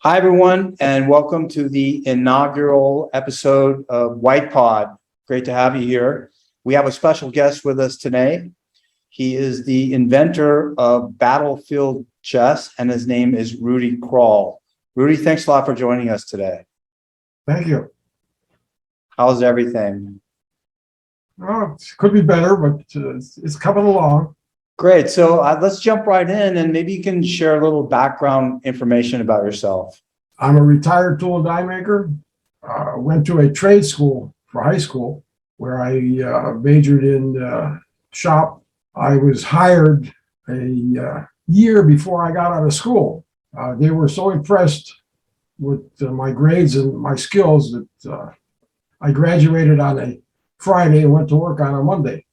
Hi, everyone, and welcome to the inaugural episode of WYTPod. Great to have you here. We have a special guest with us today. He is the inventor of Battlefield Chess, and his name is Rudy Kroll. Rudy, thanks a lot for joining us today. Thank you. How's everything? Well, it could be better, but it's coming along. Great. So let's jump right in, and maybe you can share a little background information about yourself. I'm a retired tool and die maker. Went to a trade school for high school where I majored in shop. I was hired a year before I got out of school. They were so impressed with my grades and my skills that I graduated on a Friday and went to work on a Monday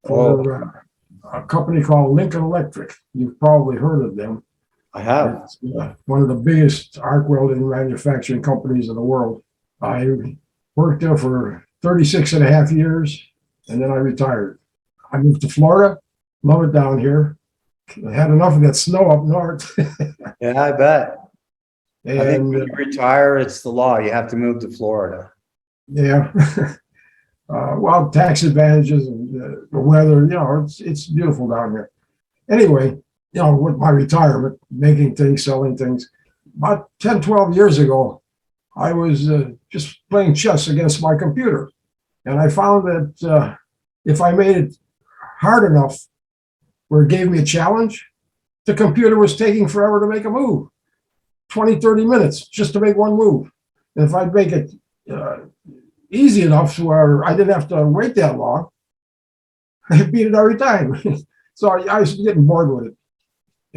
for a company called Lincoln Electric. You've probably heard of them. I have. It's one of the biggest arc welding manufacturing companies in the world. I worked there for 36 and a half years, and then I retired. I moved to Florida. Love it down here. I had enough of that snow up north. Yeah, I bet. And I think when you retire, it's the law. You have to move to Florida. yeah. Well, tax advantages and the weather, it's beautiful down here. Anyway, with my retirement, making things, selling things, about 10, 12 years ago, I was just playing chess against my computer. And I found that if I made it hard enough where it gave me a challenge, the computer was taking forever to make a move, 20, 30 minutes just to make one move. And if I'd make it easy enough to where I didn't have to wait that long, I beat it every time. So I was getting bored with it.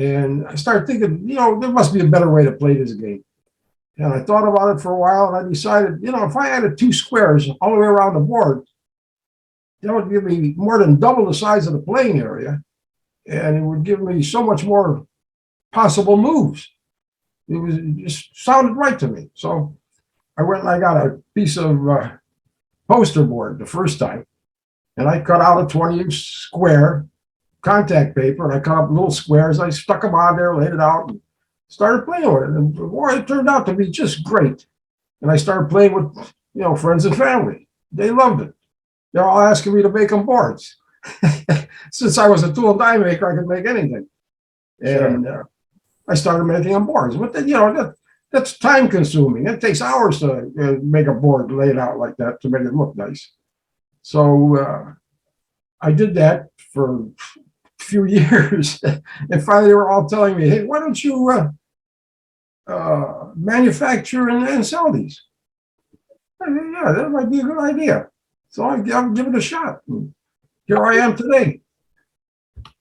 And I started thinking, there must be a better way to play this game. And I thought about it for a while, and I decided, if I added 2 squares all the way around the board, that would give me more than double the size of the playing area. And it would give me so much more possible moves. It just sounded right to me. So I went and I got a piece of poster board the first time, and I cut out a 20-inch square contact paper, and I cut up little squares. I stuck them on there, laid it out, and started playing with it. And boy, it turned out to be just great. And I started playing with, friends and family. They loved it. They're all asking me to make them boards. Since I was a tool and die maker, I could make anything. And I started making them boards. But then, that's time consuming. It takes hours to make a board laid out like that to make it look nice. So I did that for a few years. And finally they were all telling me, hey, why don't you manufacture and sell these? I said, yeah, that might be a good idea. So I'll give it a shot. And here I am today,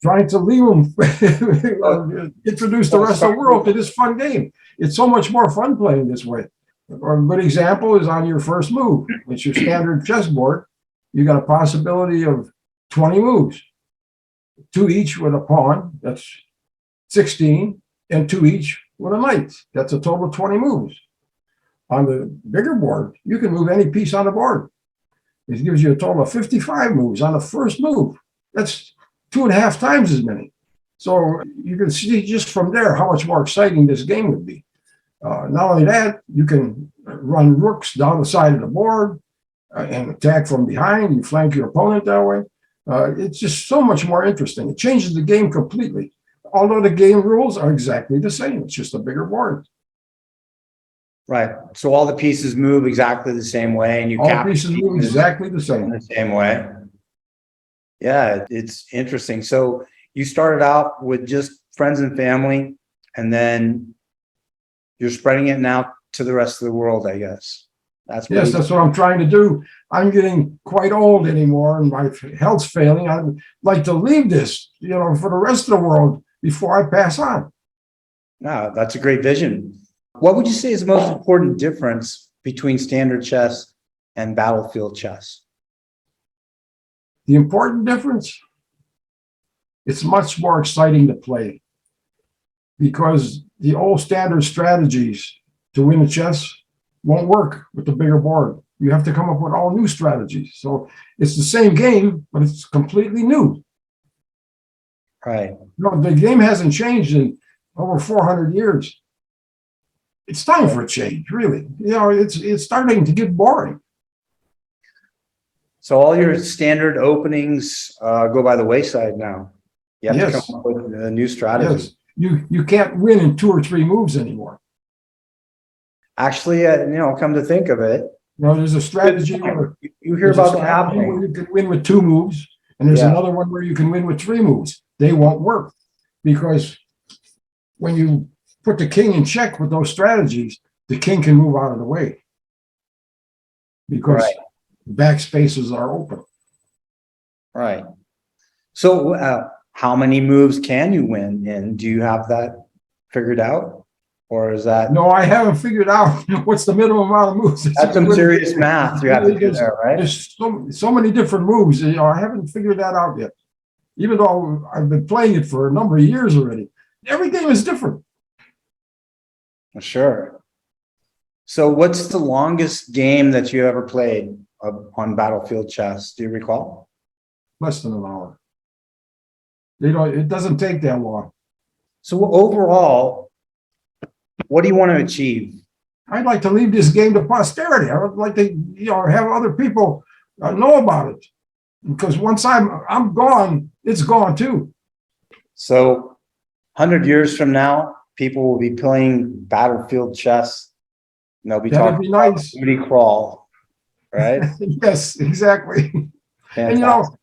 trying to leave them, introduce the rest of the world to this fun game. It's so much more fun playing this way. A good example is on your first move. It's your standard chessboard. You got a possibility of 20 moves, 2 each with a pawn, that's 16, and 2 each with a knight. That's a total of 20 moves. On the bigger board, you can move any piece on the board. It gives you a total of 55 moves on the first move. That's 2.5 times as many. So you can see just from there how much more exciting this game would be. Not only that, you can run rooks down the side of the board and attack from behind. You flank your opponent that way. It's just so much more interesting. It changes the game completely. Although the game rules are exactly the same. It's just a bigger board. Right. So all the pieces move exactly the same way, and all the pieces move exactly the same. way. Yeah, it's interesting. So you started out with just friends and family, and then you're spreading it now to the rest of the world, I guess. That's what I'm trying to do. I'm getting quite old anymore, and my health's failing. I'd like to leave this, for the rest of the world before I pass on. No, that's a great vision. What would you say is the most important difference between standard chess and battlefield chess? The important difference? It's much more exciting to play because the old standard strategies to win a chess won't work with the bigger board. You have to come up with all new strategies. So it's the same game, but it's completely new. Right. The game hasn't changed in over 400 years. it's time for a change, really. It's starting to get boring. So all your standard openings go by the wayside now. You have to Yes. come up with a new strategy. Yes, you can't win in 2 or 3 moves anymore. Actually, come to think of it, There's a strategy where you hear about that happening. you can win with 2 moves, and there's another one where you can win with 3 moves. They won't work because when you put the king in check with those strategies, the king can move out of the way because back spaces are open. Right. So how many moves can you win? And do you have that figured out? Or is that? No, I haven't figured out what's the minimum amount of moves. That's some serious math you have to do there, right? There's so many different moves. I haven't figured that out yet. Even though I've been playing it for a number of years already. Every game is different. Sure. So what's the longest game that you ever played on Battlefield chess? Do you recall? Less than an hour. It doesn't take that long. So overall, what do you want to achieve? I'd like to leave this game to posterity. I would like to, have other people know about it. Because once I'm gone, it's gone too. So 100 years from now, people will be playing Battlefield chess. And they'll be That'd talking be nice. about booty crawl, right? Yes, exactly. Fantastic.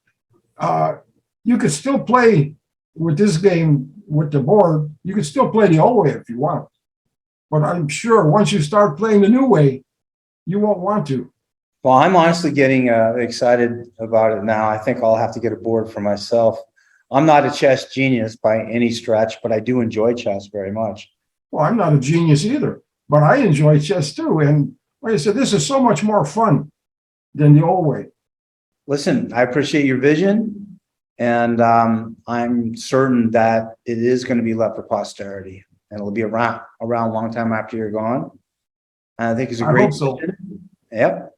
And you could still play with this game with the board. You could still play the old way if you want. But I'm sure once you start playing the new way, you won't want to. Well, I'm honestly getting excited about it now. I think I'll have to get a board for myself. I'm not a chess genius by any stretch, but I do enjoy chess very much. Well, I'm not a genius either, but I enjoy chess too. And like I said, this is so much more fun than the old way. Listen, I appreciate your vision, and I'm certain that it is going to be left for posterity, and it'll be around a long time after you're gone. And I think it's a great vision. Yep.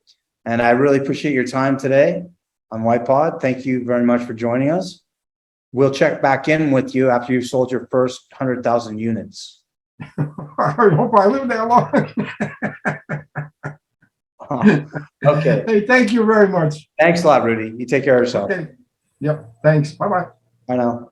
And I really appreciate your time today on WYTPod. Thank you very much for joining us. We'll check back in with you after you've sold your first 100,000 units. I hope I live that long. Okay. Hey, thank you very much. Thanks a lot, Rudy. You take care of yourself. Okay. Yep. Thanks. Bye-bye. Bye now.